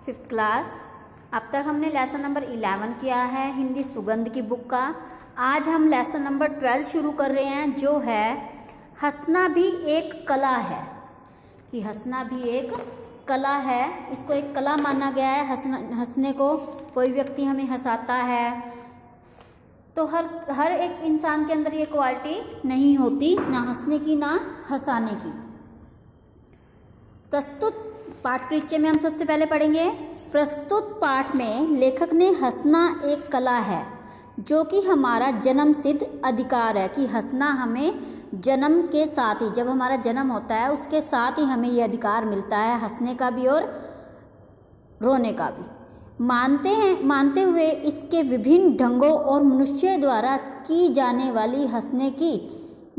5th class. अब तक हमने लेसन नंबर 11 किया है हिंदी सुगंध की बुक का। आज हम लेसन नंबर 12 शुरू कर रहे हैं, जो है हंसना भी एक कला है। कि हंसना भी एक कला है, इसको एक कला माना गया है। हंसने को कोई व्यक्ति हमें हंसाता है तो हर एक इंसान के अंदर ये क्वालिटी नहीं होती, ना हंसने की ना हंसाने की। प्रस्तुत पाठ परिचय में हम सबसे पहले पढ़ेंगे। प्रस्तुत पाठ में लेखक ने हंसना एक कला है जो कि हमारा जन्म सिद्ध अधिकार है। कि हंसना हमें जन्म के साथ ही, जब हमारा जन्म होता है उसके साथ ही हमें ये अधिकार मिलता है, हंसने का भी और रोने का भी। मानते हुए इसके विभिन्न ढंगों और मनुष्य द्वारा की जाने वाली हंसने की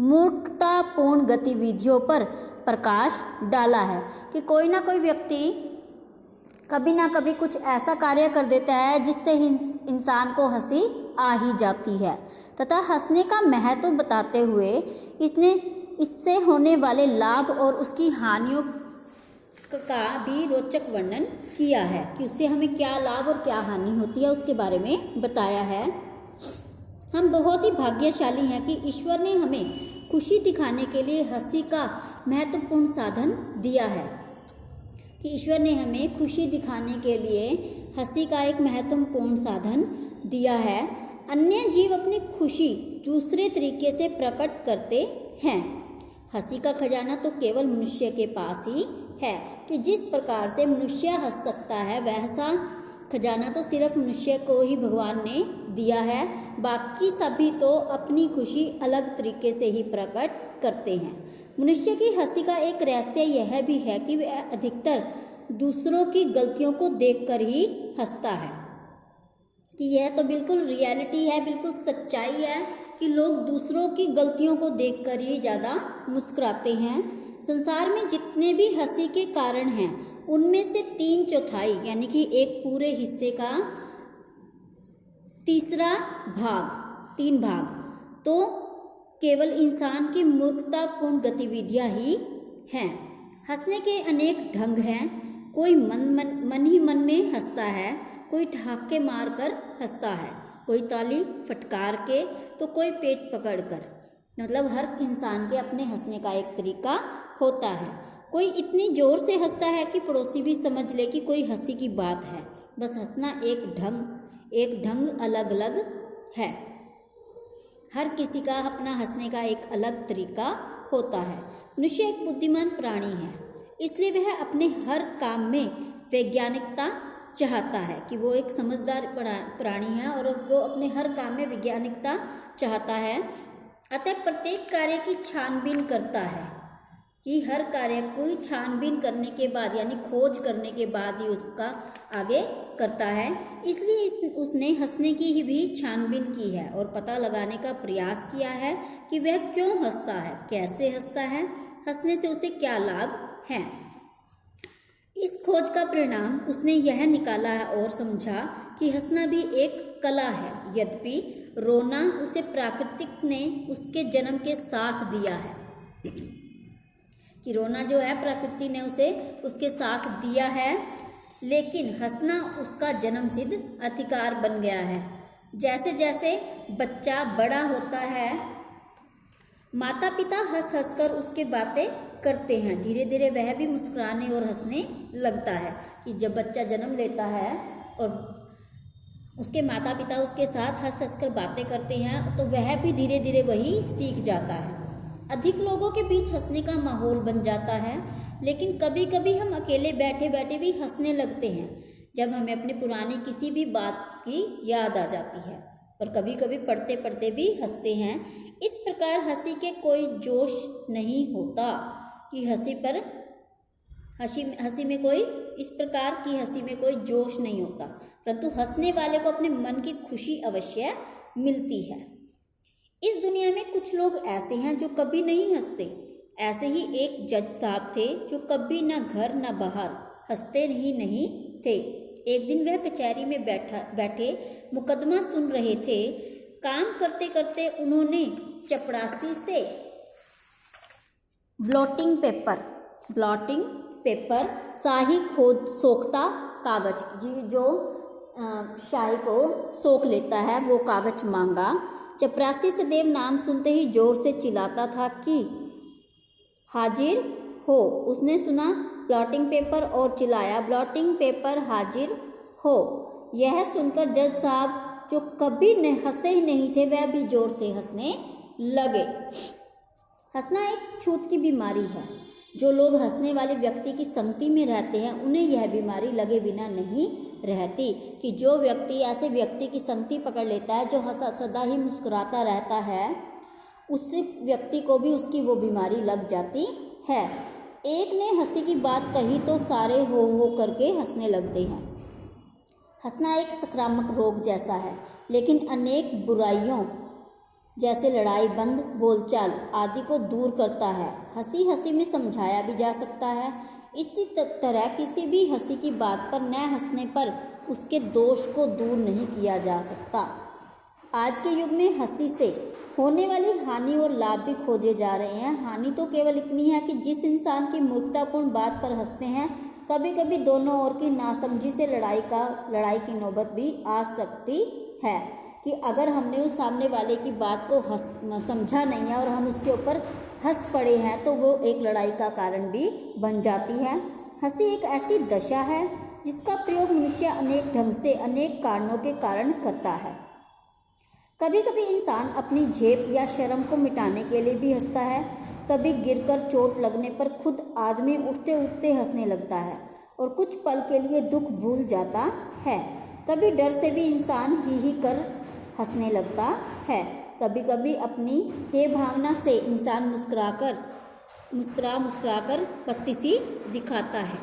मूर्खतापूर्ण गतिविधियों पर प्रकाश डाला है। कि कोई ना कोई व्यक्ति कभी ना कभी कुछ ऐसा कार्य कर देता है जिससे इंसान को हंसी आ ही जाती है, तथा हंसने का महत्व बताते हुए इसने इससे होने वाले लाभ और उसकी हानियों का भी रोचक वर्णन किया है। कि उससे हमें क्या लाभ और क्या हानि होती है उसके बारे में बताया है। हम बहुत ही भाग्यशाली हैं कि ईश्वर ने हमें खुशी दिखाने के लिए हंसी का महत्वपूर्ण साधन दिया है। कि ईश्वर ने हमें खुशी दिखाने के लिए हंसी का एक महत्वपूर्ण साधन दिया है। अन्य जीव अपनी खुशी दूसरे तरीके से प्रकट करते हैं। हंसी का खजाना तो केवल मनुष्य के पास ही है। कि जिस प्रकार से मनुष्य हंस सकता है वैसा खजाना तो सिर्फ मनुष्य को ही भगवान ने दिया है। बाकी सभी तो अपनी खुशी अलग तरीके से ही प्रकट करते हैं। मनुष्य की हंसी का एक रहस्य यह भी है कि वह अधिकतर दूसरों की गलतियों को देखकर ही हंसता है। कि यह तो बिल्कुल रियलिटी है, बिल्कुल सच्चाई है कि लोग दूसरों की गलतियों को देखकर ही ज़्यादा मुस्कुराते हैं। संसार में जितने भी हंसी के कारण हैं उनमें से 3/4 यानी कि एक पूरे हिस्से का 3 भाग तो केवल इंसान की मूर्खतापूर्ण गतिविधियां ही हैं। हंसने के अनेक ढंग हैं। कोई मन ही मन में हंसता है, कोई ठहाके मारकर हंसता है, कोई ताली फटकार के, तो कोई पेट पकड़कर। मतलब हर इंसान के अपने हंसने का एक तरीका होता है। कोई इतनी जोर से हंसता है कि पड़ोसी भी समझ ले कि कोई हंसी की बात है। बस हंसना एक ढंग अलग अलग है। हर किसी का अपना हंसने का एक अलग तरीका होता है। मनुष्य एक बुद्धिमान प्राणी है, इसलिए वह अपने हर काम में वैज्ञानिकता चाहता है। कि वो एक समझदार प्राणी है और वो अपने हर काम में वैज्ञानिकता चाहता है। अतः प्रत्येक कार्य की छानबीन करता है। कि हर कार्य को छानबीन करने के बाद यानी खोज करने के बाद ही उसका आगे करता है। इसलिए उसने हंसने की ही भी छानबीन की है और पता लगाने का प्रयास किया है कि वह क्यों हंसता है, कैसे हंसता है, हंसने से उसे क्या लाभ हैं। इस खोज का परिणाम उसने यह निकाला है और समझा कि हंसना भी एक कला है। यद्यपि रोना उसे प्रकृति ने उसके जन्म के साथ दिया है। कि रोना जो है प्रकृति ने उसे उसके साथ दिया है, लेकिन हंसना उसका जन्म सिद्ध अधिकार बन गया है। जैसे जैसे बच्चा बड़ा होता है माता पिता हंस कर उसके बातें करते हैं। धीरे धीरे वह भी मुस्कुराने और हंसने लगता है। कि जब बच्चा जन्म लेता है और उसके माता पिता उसके साथ हंस कर बातें करते हैं तो वह भी धीरे धीरे वही सीख जाता है। अधिक लोगों के बीच हंसने का माहौल बन जाता है, लेकिन कभी कभी हम अकेले बैठे बैठे भी हंसने लगते हैं जब हमें अपनी पुरानी किसी भी बात की याद आ जाती है। और कभी कभी पढ़ते पढ़ते भी हंसते हैं। इस प्रकार हंसी के कोई जोश नहीं होता। कि हंसी में कोई इस प्रकार की हंसी में कोई जोश नहीं होता, परंतु हंसने वाले को अपने मन की खुशी अवश्य मिलती है। इस दुनिया में कुछ लोग ऐसे हैं जो कभी नहीं हंसते। ऐसे ही एक जज साहब थे जो कभी ना घर ना बाहर हंसते ही नहीं थे। एक दिन वह कचहरी में बैठे मुकदमा सुन रहे थे। काम करते करते उन्होंने चपरासी से ब्लॉटिंग पेपर स्याही खोद सोखता कागज, जो शाही को सोख लेता है वो कागज मांगा। चपरासी सदैव नाम सुनते ही जोर से चिल्लाता था कि हाजिर हो। उसने सुना ब्लॉटिंग पेपर और चिल्लाया, ब्लॉटिंग पेपर हाजिर हो। यह सुनकर जज साहब, जो कभी हंसे ही नहीं थे, वह भी जोर से हंसने लगे। हंसना एक छूत की बीमारी है। जो लोग हंसने वाले व्यक्ति की संगति में रहते हैं उन्हें यह बीमारी लगे बिना नहीं रहती। कि जो व्यक्ति ऐसे व्यक्ति की संगति पकड़ लेता है जो सदा ही मुस्कुराता रहता है, उस व्यक्ति को भी उसकी वो बीमारी लग जाती है। एक ने हंसी की बात कही तो सारे हो करके हंसने लगते हैं। हंसना एक संक्रामक रोग जैसा है, लेकिन अनेक बुराइयों जैसे लड़ाई, बंद बोलचाल आदि को दूर करता है। हंसी हंसी में समझाया भी जा सकता है। इसी तरह किसी भी हंसी की बात पर न हंसने पर उसके दोष को दूर नहीं किया जा सकता। आज के युग में हंसी से होने वाली हानि और लाभ भी खोजे जा रहे हैं। हानि तो केवल इतनी है कि जिस इंसान की मूर्खतापूर्ण बात पर हंसते हैं, कभी कभी दोनों ओर की नासमझी से लड़ाई की नौबत भी आ सकती है। कि अगर हमने उस सामने वाले की बात को समझा नहीं है और हम उसके ऊपर हंस पड़े हैं तो वो एक लड़ाई का कारण भी बन जाती है। हंसी एक ऐसी दशा है जिसका प्रयोग मनुष्य अनेक ढंग से, अनेक कारणों के कारण करता है। कभी कभी इंसान अपनी झेप या शर्म को मिटाने के लिए भी हंसता है। कभी गिरकर चोट लगने पर खुद आदमी उठते उठते हंसने लगता है और कुछ पल के लिए दुख भूल जाता है। कभी डर से भी इंसान ही कर हंसने लगता है। कभी कभी अपनी हे भावना से इंसान मुस्कुरा कर पत्ती सी दिखाता है।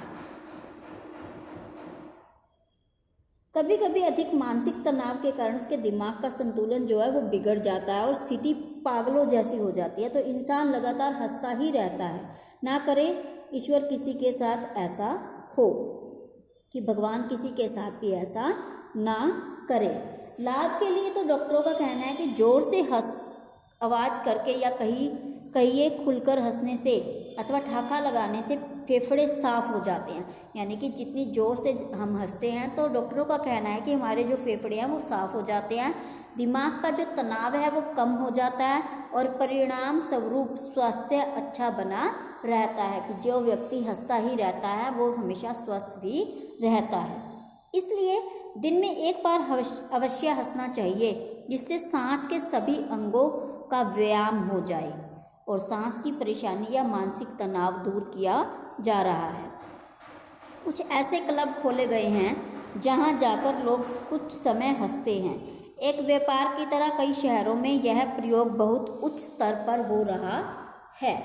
कभी कभी अधिक मानसिक तनाव के कारण उसके दिमाग का संतुलन जो है वो बिगड़ जाता है और स्थिति पागलों जैसी हो जाती है। तो इंसान लगातार हंसता ही रहता है। ना करे ईश्वर किसी के साथ ऐसा हो, कि भगवान किसी के साथ भी ऐसा ना करे। लाभ के लिए तो डॉक्टरों का कहना है कि जोर से आवाज़ करके या कहिए खुलकर हंसने से अथवा ठहाका लगाने से फेफड़े साफ हो जाते हैं। यानी कि जितनी जोर से हम हंसते हैं तो डॉक्टरों का कहना है कि हमारे जो फेफड़े हैं वो साफ हो जाते हैं, दिमाग का जो तनाव है वो कम हो जाता है और परिणाम स्वरूप स्वास्थ्य अच्छा बना रहता है। कि जो व्यक्ति हंसता ही रहता है वो हमेशा स्वस्थ भी रहता है। इसलिए दिन में एक बार अवश्य हंसना चाहिए, जिससे सांस के सभी अंगों का व्यायाम हो जाए और सांस की परेशानी या मानसिक तनाव दूर किया जा रहा है। कुछ ऐसे क्लब खोले गए हैं जहां जाकर लोग कुछ समय हंसते हैं। एक व्यापार की तरह कई शहरों में यह प्रयोग बहुत उच्च स्तर पर हो रहा है।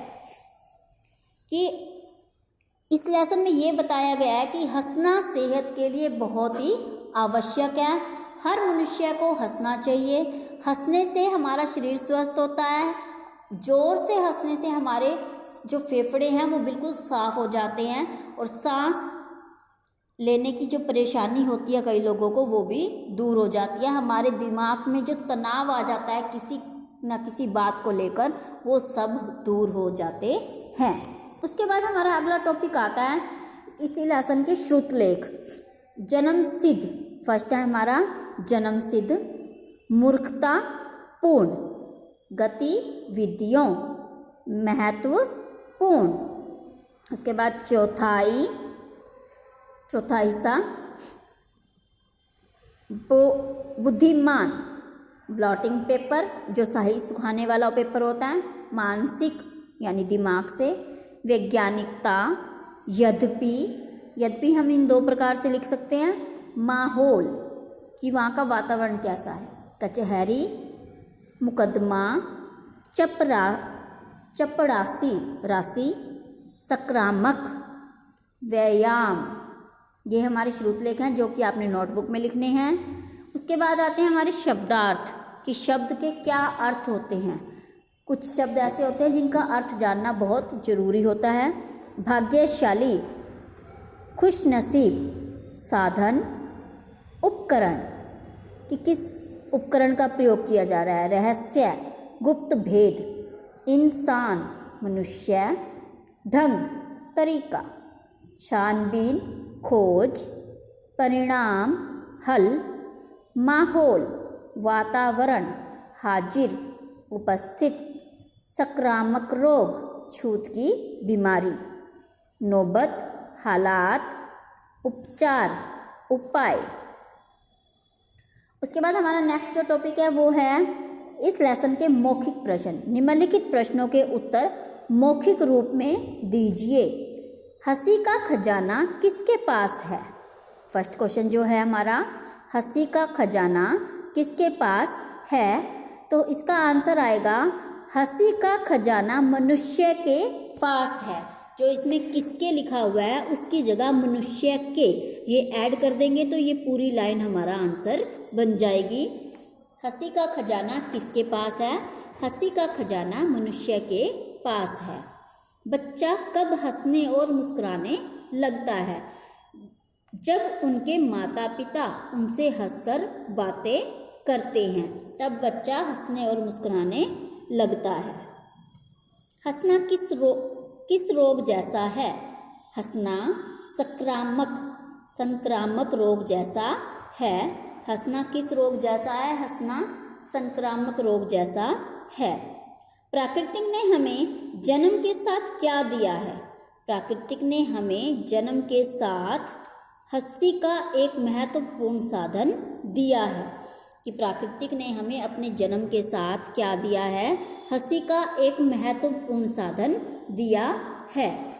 कि इस लेसन में ये बताया गया है कि हंसना सेहत के लिए बहुत ही आवश्यक है। हर मनुष्य को हंसना चाहिए। हंसने से हमारा शरीर स्वस्थ होता है। जोर से हंसने से हमारे जो फेफड़े हैं वो बिल्कुल साफ हो जाते हैं और सांस लेने की जो परेशानी होती है कई लोगों को वो भी दूर हो जाती है। हमारे दिमाग में जो तनाव आ जाता है किसी न किसी बात को लेकर, वो सब दूर हो जाते हैं। उसके बाद हमारा अगला टॉपिक आता है इसी लेसन के श्रुत लेख। जन्म सिद्ध, फर्स्ट है हमारा जन्म सिद्ध मूर्खतापूर्ण गतिविधियों महत्वपूर्ण। उसके बाद चौथा हिस्सा बुद्धिमान ब्लॉटिंग पेपर, जो सही सुखाने वाला पेपर होता है। मानसिक यानी दिमाग से। वैज्ञानिकता, यद्यपि हम इन दो प्रकार से लिख सकते हैं। माहौल कि वहाँ का वातावरण कैसा है। कचहरी, मुकदमा, चपरासी, संक्रामक, व्यायाम। ये हमारे श्रुतलेख हैं जो कि आपने नोटबुक में लिखने हैं। उसके बाद आते हैं हमारे शब्दार्थ कि शब्द के क्या अर्थ होते हैं। कुछ शब्द ऐसे होते हैं जिनका अर्थ जानना बहुत जरूरी होता है। भाग्यशाली, खुशनसीब, साधन, उपकरण कि किस उपकरण का प्रयोग किया जा रहा है। रहस्य, गुप्त भेद, इंसान, मनुष्य, ढंग, तरीका, छानबीन, खोज, परिणाम हल, माहौल वातावरण, हाजिर उपस्थित, संक्रामक रोग छूत की बीमारी, नौबत हालात, उपचार उपाय। उसके बाद हमारा नेक्स्ट जो टॉपिक है वो है इस लेसन के मौखिक प्रश्न। निम्नलिखित प्रश्नों के उत्तर मौखिक रूप में दीजिए। हंसी का खजाना किसके पास है? फर्स्ट क्वेश्चन जो है हमारा, हंसी का खजाना किसके पास है? तो इसका आंसर आएगा हंसी का खजाना मनुष्य के पास है। जो इसमें किसके लिखा हुआ है उसकी जगह मनुष्य के ये ऐड कर देंगे तो ये पूरी लाइन हमारा आंसर बन जाएगी। हंसी का खजाना किसके पास है? हंसी का खजाना मनुष्य के पास है। बच्चा कब हंसने और मुस्कुराने लगता है? जब उनके माता पिता उनसे हंसकर बातें करते हैं तब बच्चा हंसने और मुस्कुराने लगता है। हंसना किस रोग जैसा है? हंसना संक्रामक रोग जैसा है। हंसना किस रोग जैसा है? हंसना संक्रामक रोग जैसा है। प्राकृतिक ने हमें जन्म के साथ क्या दिया है? प्राकृतिक ने हमें जन्म के साथ हंसी का एक महत्वपूर्ण साधन दिया है। कि प्राकृतिक ने हमें अपने जन्म के साथ क्या दिया है? हंसी का एक महत्वपूर्ण साधन दिया है।